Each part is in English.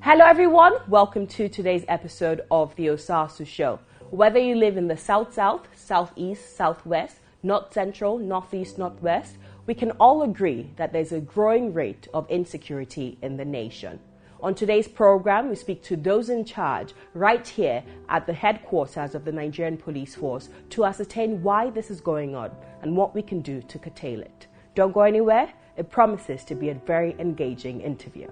Hello everyone, welcome to today's episode of the Osasu Show. Whether you live in the South-South, Southeast, Southwest, North Central, Northeast, Northwest, we can all agree that there's a growing rate of insecurity in the nation. On today's program, we speak to those in charge right here at the headquarters of the Nigerian Police Force to ascertain why this is going on and what we can do to curtail it. Don't go anywhere, it promises to be a very engaging interview.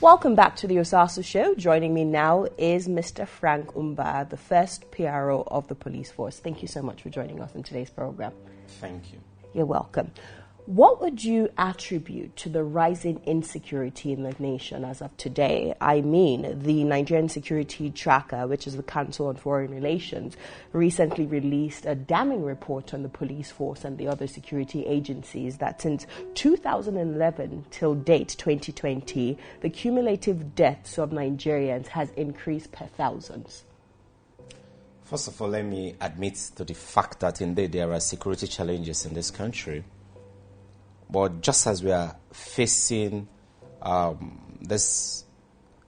Welcome back to the Osasu Show. Joining me now is Mr. Frank Umba, the first PRO of the police force. Thank you so much for joining us in today's program. Thank you. You're welcome. What would you attribute to the rising insecurity in the nation as of today? I mean, the Nigerian Security Tracker, which is the Council on Foreign Relations, recently released a damning report on the police force and the other security agencies that since 2011 till date 2020, the cumulative deaths of Nigerians has increased per thousands. First of all, let me admit to the fact that indeed there are security challenges in this country. But just as we are facing this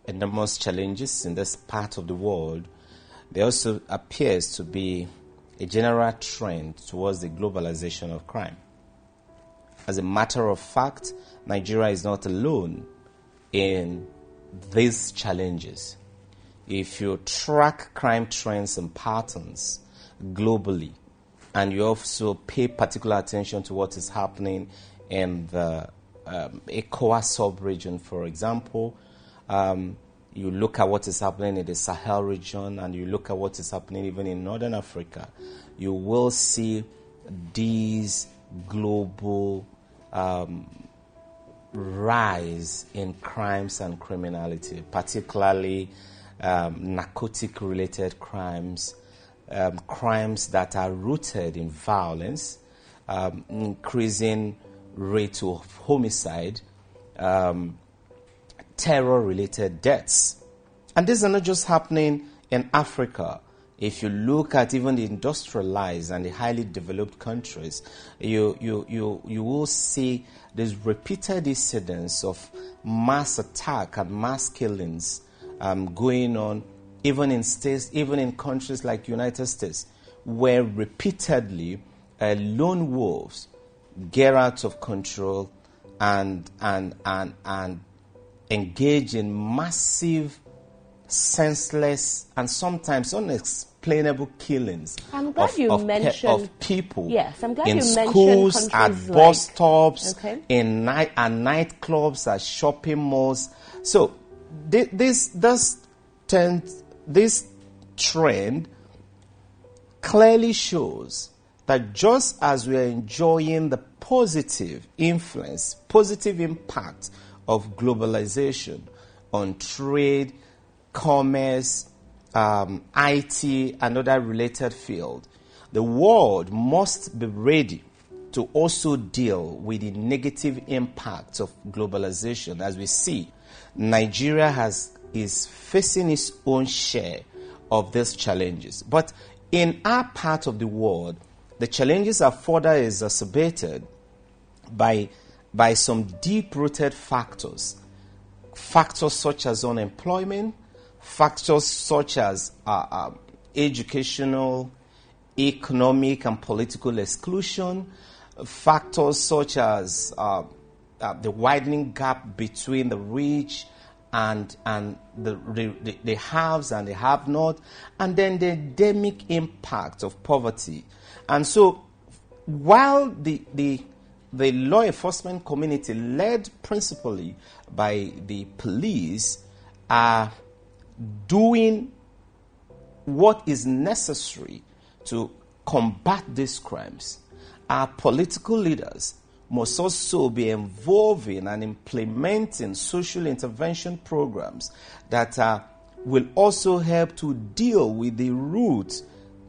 enormous challenges in this part of the world, there also appears to be a general trend towards the globalization of crime. As a matter of fact, Nigeria is not alone in these challenges. If you track crime trends and patterns globally, and you also pay particular attention to what is happening in the ECOWAS sub-region, for example, you look at what is happening in the Sahel region, and you look at what is happening even in Northern Africa, you will see these global rise in crimes and criminality, particularly narcotic-related crimes, crimes that are rooted in violence, increasing rate of homicide, terror-related deaths. And these are not just happening in Africa. If you look at even the industrialized and the highly developed countries, you will see these repeated incidents of mass attack and mass killings going on, even in states, even in countries like United States, where repeatedly lone wolves get out of control and engage in massive, senseless, and sometimes unexplainable killings of people. Yes, I'm glad in you schools, at bus stops, okay, in nightclubs, at shopping malls. So this trend clearly shows that just as we are enjoying the positive influence, positive impact of globalization on trade, commerce, IT, and other related fields, the world must be ready to also deal with the negative impacts of globalization. As we see, Nigeria is facing its own share of these challenges. But in our part of the world, the challenges are further exacerbated by some deep-rooted factors. Factors such as unemployment, factors such as educational, economic, and political exclusion, factors such as the widening gap between the rich and the haves and the have-not, and then the endemic impact of poverty. And so, while the the law enforcement community, led principally by the police, are doing what is necessary to combat these crimes. Our political leaders must also be involving and implementing social intervention programs that will also help to deal with the root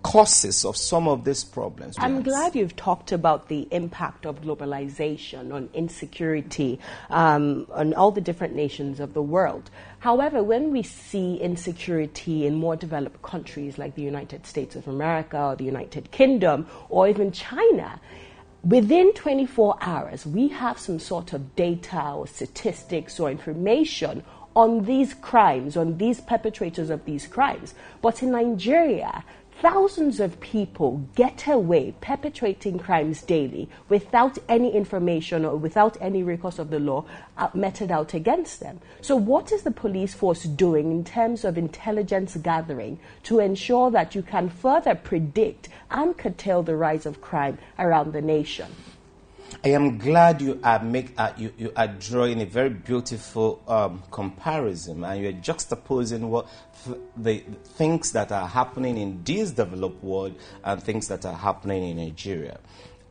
causes of some of these problems. I'm glad you've talked about the impact of globalization on insecurity on all the different nations of the world. However, when we see insecurity in more developed countries like the United States of America or the United Kingdom or even China, within 24 hours, we have some sort of data or statistics or information on these crimes, on these perpetrators of these crimes. But in Nigeria, thousands of people get away perpetrating crimes daily without any information or without any recourse of the law meted out against them. So what is the police force doing in terms of intelligence gathering to ensure that you can further predict and curtail the rise of crime around the nation? I am glad you are drawing a very beautiful comparison, and you are juxtaposing what the things that are happening in this developed world and things that are happening in Nigeria.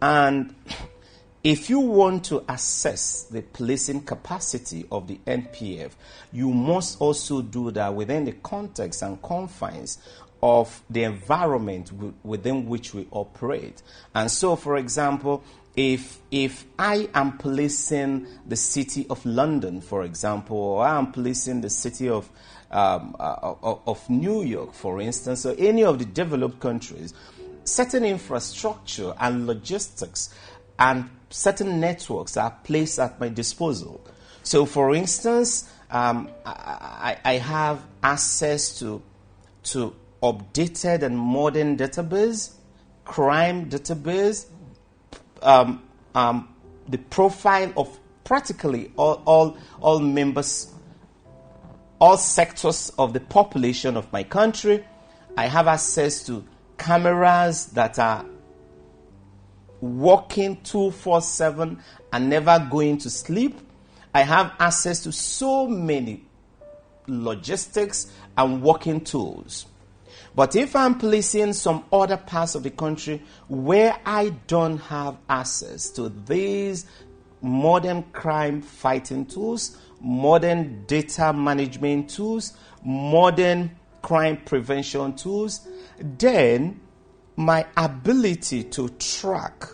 And if you want to assess the policing capacity of the NPF, you must also do that within the context and confines of the environment within which we operate. And so, for example, if I am policing the city of London, for example, or I am policing the city of New York, for instance, or any of the developed countries, certain infrastructure and logistics and certain networks are placed at my disposal. So, for instance, I have access to updated and modern database, crime database, the profile of practically all members, all sectors of the population of my country. I have access to cameras that are working 24/7 and never going to sleep. I have access to so many logistics and working tools. But if I'm policing some other parts of the country where I don't have access to these modern crime fighting tools, modern data management tools, modern crime prevention tools, then my ability to track,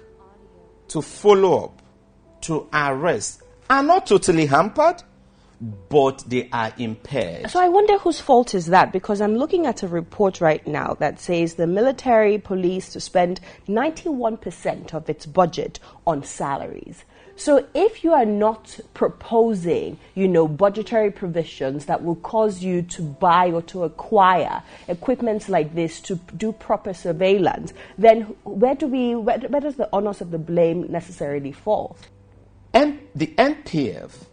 to follow up, to arrest are not totally hampered, but they are impaired. So I wonder whose fault is that, because I'm looking at a report right now that says the military police to spend 91% of its budget on salaries. So if you are not proposing, budgetary provisions that will cause you to buy or to acquire equipment like this to do proper surveillance, then where does the onus of the blame necessarily fall? And the NPF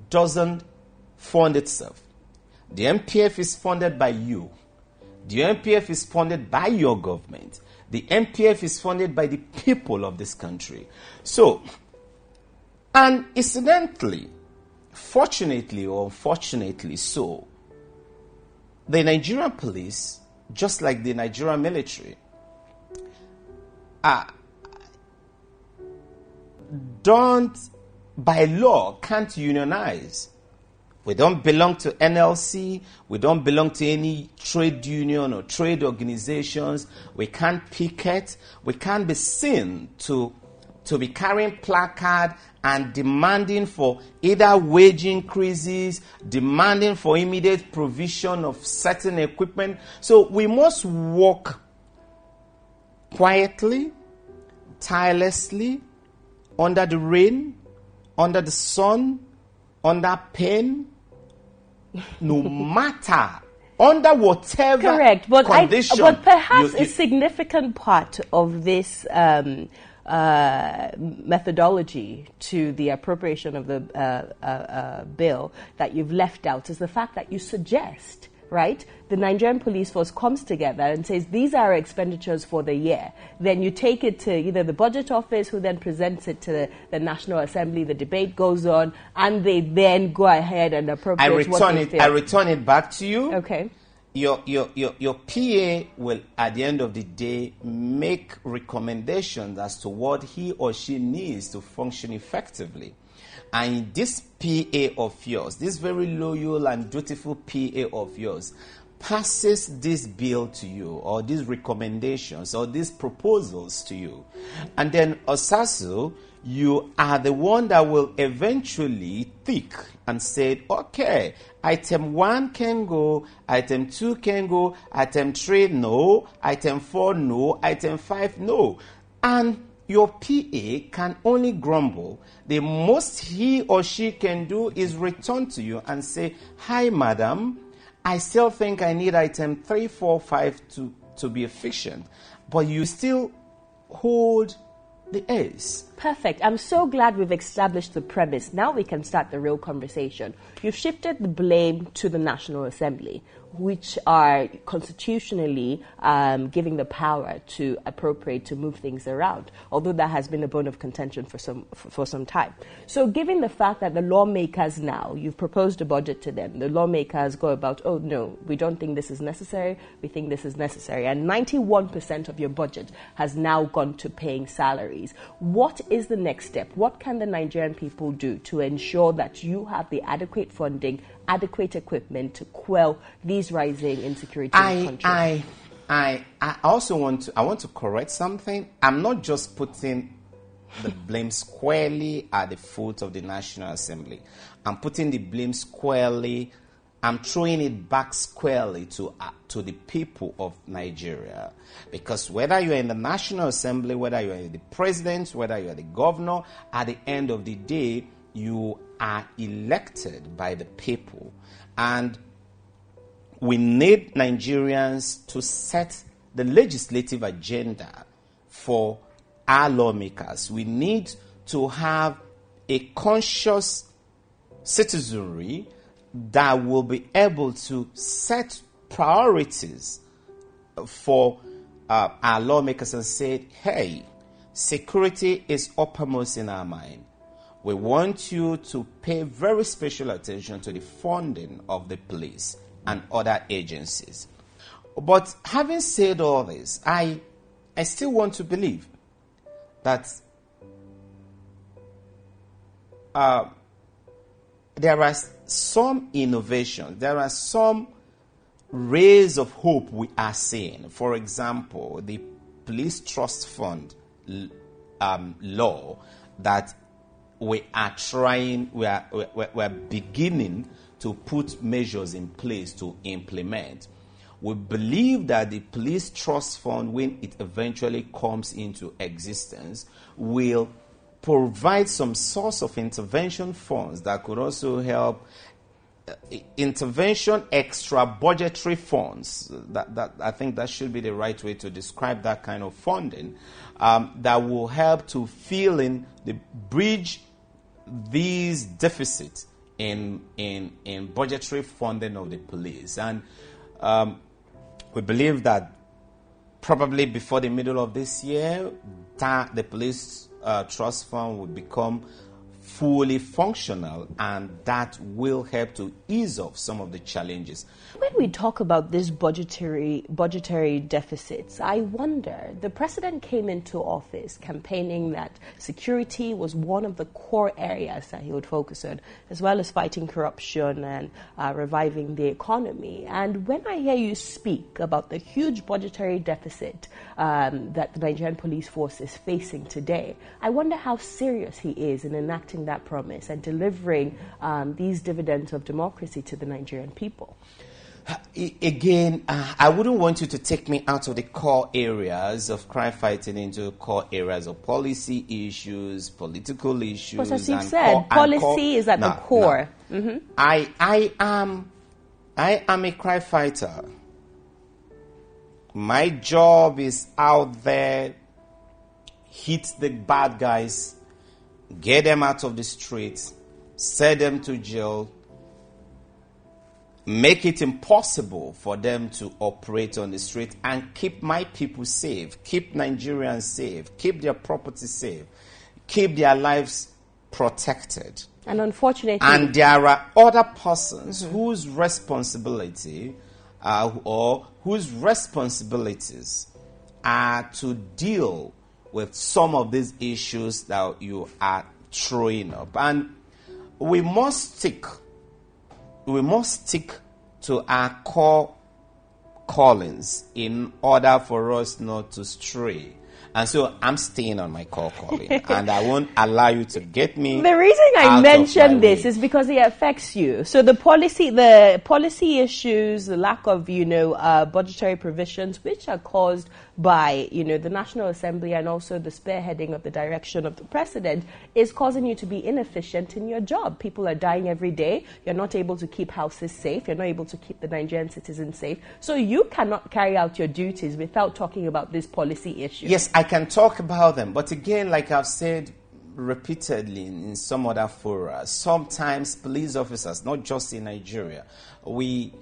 doesn't fund itself. The NPF is funded by you. The NPF is funded by your government. The NPF is funded by the people of this country. So, and incidentally, fortunately or unfortunately so, the Nigerian police, just like the Nigerian military, by law, can't unionize. We don't belong to NLC. We don't belong to any trade union or trade organizations. We can't picket. We can't be seen to be carrying placard and demanding for either wage increases, demanding for immediate provision of certain equipment. So we must work quietly, tirelessly, under the rain, under the sun, under pain, no matter, under whatever correct, but condition. But perhaps a significant part of this methodology to the appropriation of the bill that you've left out is the fact that you suggest, right? The Nigerian Police Force comes together and says, these are our expenditures for the year. Then you take it to either the budget office, who then presents it to the National Assembly, the debate goes on, and they then go ahead and appropriate what they feel. I return it back to you. Okay. Your PA will, at the end of the day, make recommendations as to what he or she needs to function effectively. And this PA of yours, this very loyal and dutiful PA of yours, passes this bill to you, or these recommendations, or these proposals to you. And then, Osasu, you are the one that will eventually think and say, okay, item 1 can go, item 2 can go, item 3 no, item 4 no, item 5 no. And your PA can only grumble. The most he or she can do is return to you and say, hi, madam, I still think I need item 3, 4, 5 to be efficient. But you still hold the ace. Perfect. I'm so glad we've established the premise. Now we can start the real conversation. You've shifted the blame to the National Assembly, which are constitutionally giving the power to appropriate, to move things around, although that has been a bone of contention for some time. So given the fact that the lawmakers now, you've proposed a budget to them, the lawmakers go about, oh no, we don't think this is necessary, we think this is necessary, and 91% of your budget has now gone to paying salaries. What is the next step? What can the Nigerian people do to ensure that you have the adequate funding, adequate equipment to quell these rising insecurity in the country? I also want to correct something. I'm not just putting the blame squarely at the foot of the National Assembly. I'm putting the blame squarely. I'm throwing it back squarely to the people of Nigeria. Because whether you're in the National Assembly, whether you're the president, whether you're the governor, at the end of the day, you are elected by the people. And we need Nigerians to set the legislative agenda for our lawmakers. We need to have a conscious citizenry that will be able to set priorities for our lawmakers and say, hey, security is uppermost in our mind. We want you to pay very special attention to the funding of the police and other agencies. But having said all this, I still want to believe that there are some innovations, there are some rays of hope we are seeing. For example, the Police Trust Fund law that we are beginning to put measures in place to implement. We believe that the Police Trust Fund, when it eventually comes into existence, will provide some source of intervention funds that could also help intervention extra budgetary funds. That I think that should be the right way to describe that kind of funding that will help to fill in the bridge these deficits in budgetary funding of the police. And we believe that probably before the middle of this year, that the Police Trust Fund will become fully functional, and that will help to ease off some of the challenges. When we talk about these budgetary deficits, I wonder, the president came into office campaigning that security was one of the core areas that he would focus on, as well as fighting corruption and reviving the economy. And when I hear you speak about the huge budgetary deficit that the Nigerian Police Force is facing today, I wonder how serious he is in enacting that promise and delivering these dividends of democracy to the Nigerian people. Again, I wouldn't want you to take me out of the core areas of crime fighting into core areas of policy issues, political issues. But as you said, policy is at the core. No. Mm-hmm. I am a crime fighter. My job is out there, hit the bad guys, get them out of the streets, send them to jail, make it impossible for them to operate on the street and keep my people safe, keep Nigerians safe, keep their property safe, keep their lives protected. And unfortunately... And there are other persons whose responsibility or whose responsibilities are to deal with some of these issues that you are throwing up. And we must stick to our core callings in order for us not to stray. And so I'm staying on my core calling, and I won't allow you to get me. The reason I mention this is because it affects you. So the policy issues, the lack of, budgetary provisions, which are caused by, the National Assembly and also the spearheading of the direction of the president, is causing you to be inefficient in your job. People are dying every day. You're not able to keep houses safe. You're not able to keep the Nigerian citizens safe. So you cannot carry out your duties without talking about this policy issue. Yes, I can talk about them. But again, like I've said repeatedly in some other fora, sometimes police officers, not just in Nigeria, we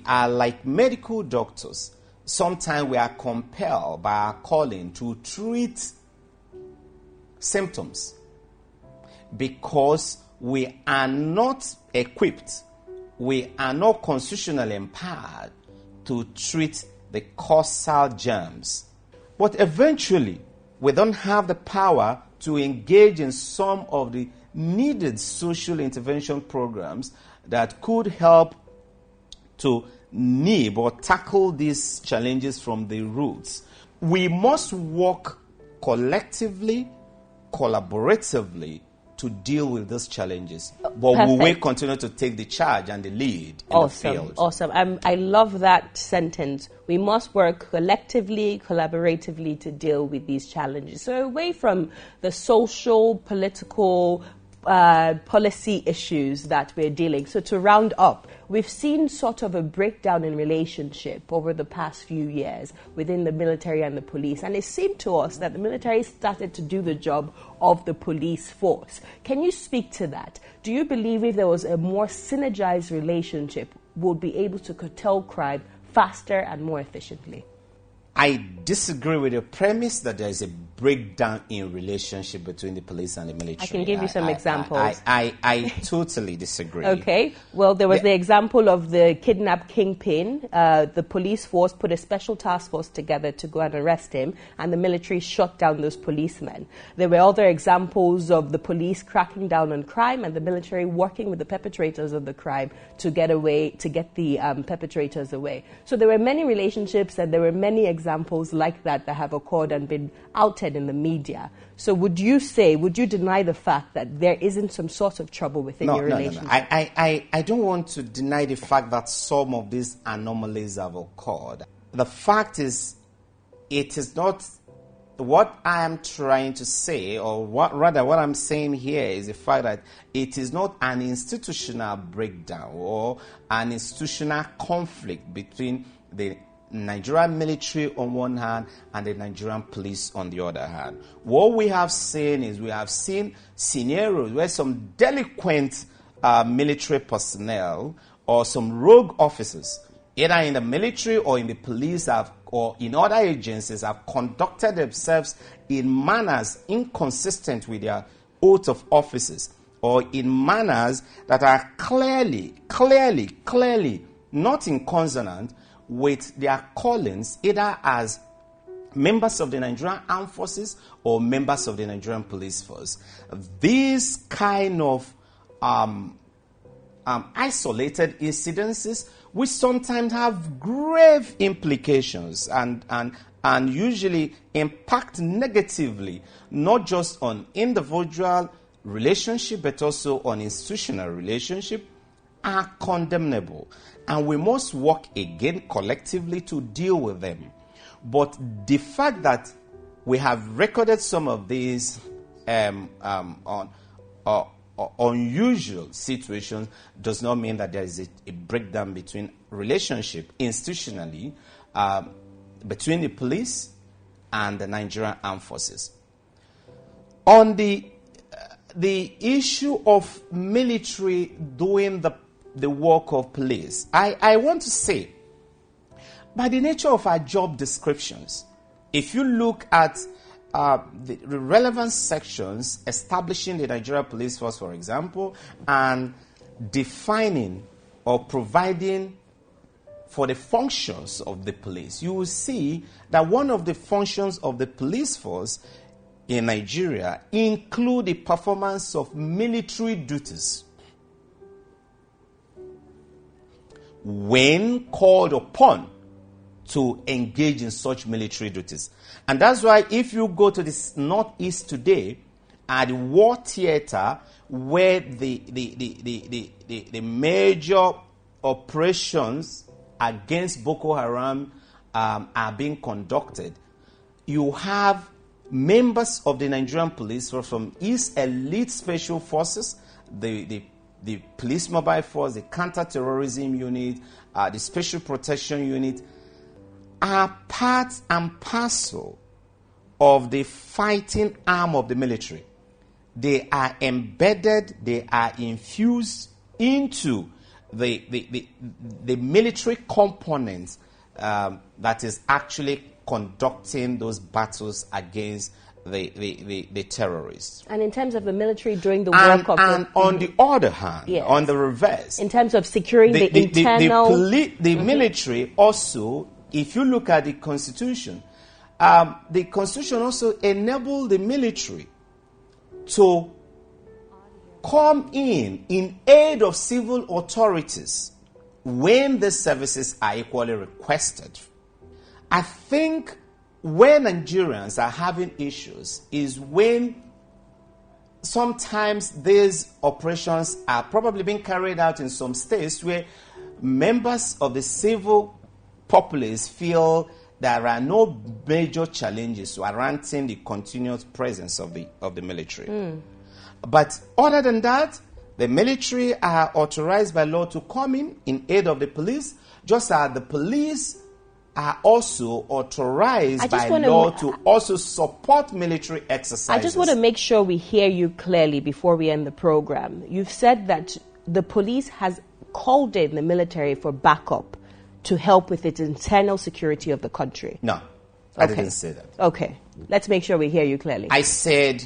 are like medical doctors. Sometimes we are compelled by our calling to treat symptoms because we are not equipped, we are not constitutionally empowered to treat the causal germs. But eventually, we don't have the power to engage in some of the needed social intervention programs that could help to nib or tackle these challenges from the roots. We must work collectively, collaboratively to deal with these challenges. But Perfect. we will continue to take the charge and the lead in the field. Awesome. I love that sentence. We must work collectively, collaboratively to deal with these challenges. So away from the social, political, policy issues that we're dealing. So to round up, we've seen sort of a breakdown in relationship over the past few years within the military and the police. And it seemed to us that the military started to do the job of the police force. Can you speak to that? Do you believe if there was a more synergized relationship, we'll be able to curtail crime faster and more efficiently? I disagree with the premise that there is a breakdown in relationship between the police and the military. I can give you some examples. I totally disagree. Okay. Well, there was the example of the kidnap kingpin. The police force put a special task force together to go and arrest him, and the military shot down those policemen. There were other examples of the police cracking down on crime and the military working with the perpetrators of the crime to get the perpetrators away. So there were many relationships and there were many examples like that have occurred and been outed in the media. So would you deny the fact that there isn't some sort of trouble within your relationship? No. I don't want to deny the fact that some of these anomalies have occurred. The fact is, it is not what I am trying to say, or what I'm saying here is the fact that it is not an institutional breakdown or an institutional conflict between the Nigerian military on one hand and the Nigerian police on the other hand. What we have seen is we have seen scenarios where some delinquent military personnel or some rogue officers, either in the military or in the police or in other agencies, have conducted themselves in manners inconsistent with their oath of offices, or in manners that are clearly not in consonant with their callings, either as members of the Nigerian Armed Forces or members of the Nigerian Police Force. These kind of isolated incidences, which sometimes have grave implications and usually impact negatively, not just on individual relationship, but also on institutional relationship, are condemnable. And we must work again collectively to deal with them. But the fact that we have recorded some of these unusual situations does not mean that there is a breakdown between relationship institutionally between the police and the Nigerian Armed Forces. On the issue of military doing the the work of police, I want to say, by the nature of our job descriptions, if you look at the relevant sections establishing the Nigerian Police Force, for example, and defining or providing for the functions of the police, you will see that one of the functions of the police force in Nigeria include the performance of military duties when called upon to engage in such military duties. And that's why if you go to the northeast today, at the war theater where the major operations against Boko Haram are being conducted, you have members of the Nigerian Police Force from East Elite Special Forces, the Police Mobile Force, the Counter-Terrorism Unit, the Special Protection Unit, are part and parcel of the fighting arm of the military. They are embedded, they are infused into the military components that is actually conducting those battles against the terrorists. And in terms of the military doing the work of... And on the other hand, yes, on the reverse... in terms of securing the internal... The military also, if you look at the Constitution, the Constitution also enabled the military to come in aid of civil authorities when the services are equally requested. I think where Nigerians are having issues is when sometimes these operations are probably being carried out in some states where members of the civil populace feel there are no major challenges warranting the continuous presence of the military. But other than that, the military are authorized by law to come in aid of the police, just as the police are also authorized by law to also support military exercises. I just want to make sure we hear you clearly before we end the program. You've said that the police has called in the military for backup to help with its internal security of the country. No, I didn't say that. Okay, let's make sure we hear you clearly. I said,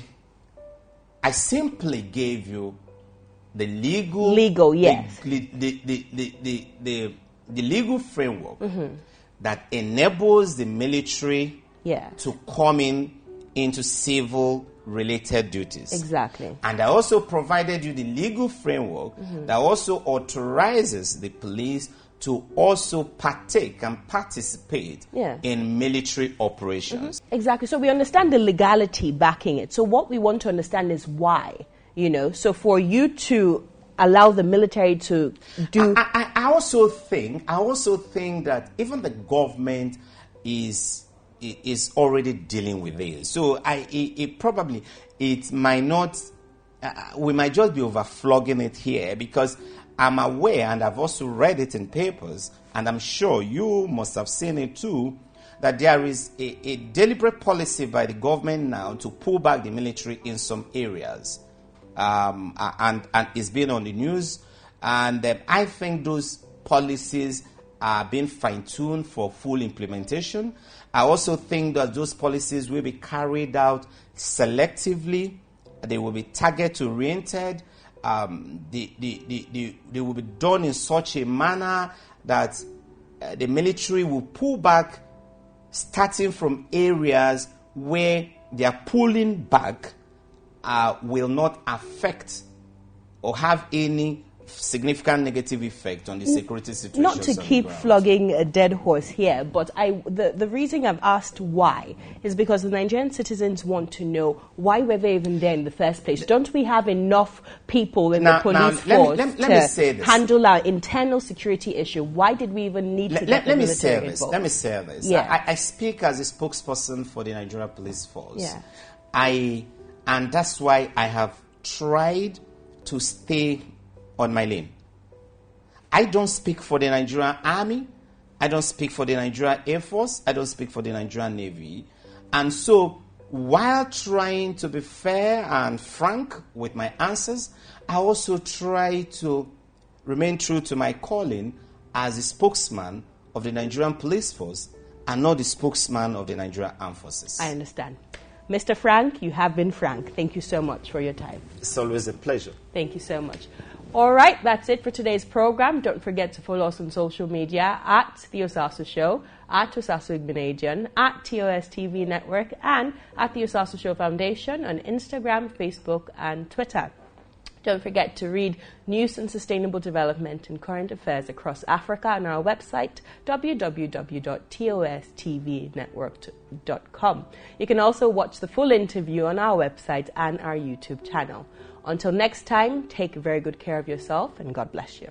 I simply gave you the legal, yes, the legal framework that enables the military to come into civil related duties. Exactly. And I also provided you the legal framework that also authorizes the police to also partake and participate in military operations. Exactly. So we understand the legality backing it. So what we want to understand is why, So for you to allow the military to do... I also think that even the government is already dealing with this. So it might not... we might just be overflogging it here because I'm aware, and I've also read it in papers, and I'm sure you must have seen it too, that there is a deliberate policy by the government now to pull back the military in some areas. And it's been on the news. And I think those policies are being fine-tuned for full implementation. I also think that those policies will be carried out selectively. They will be target-oriented. They will be done in such a manner that the military will pull back starting from areas where their pulling back will not affect or have any significant negative effect on the security situation. Not to keep flogging a dead horse here, but the reason I've asked why is because the Nigerian citizens want to know why were they even there in the first place. Don't we have enough people in the police force to handle our internal security issue? Why did we even need to get the military involved? Let me say this. Yeah. I speak as a spokesperson for the Nigerian Police Force. Yeah. And that's why I have tried to stay on my lane. I don't speak for the Nigerian Army. I don't speak for the Nigerian Air Force. I don't speak for the Nigerian Navy. And so, while trying to be fair and frank with my answers, I also try to remain true to my calling as the spokesman of the Nigerian Police Force and not the spokesman of the Nigerian Armed Forces. I understand. Mr. Frank, you have been frank. Thank you so much for your time. It's always a pleasure. Thank you so much. All right, that's it for today's program. Don't forget to follow us on social media at The Osasu Show, at Osasu Igbenadian, at TOS TV Network, and at The Osasu Show Foundation on Instagram, Facebook, and Twitter. Don't forget to read news and sustainable development and current affairs across Africa on our website, www.tostvnetwork.com. You can also watch the full interview on our website and our YouTube channel. Until next time, take very good care of yourself and God bless you.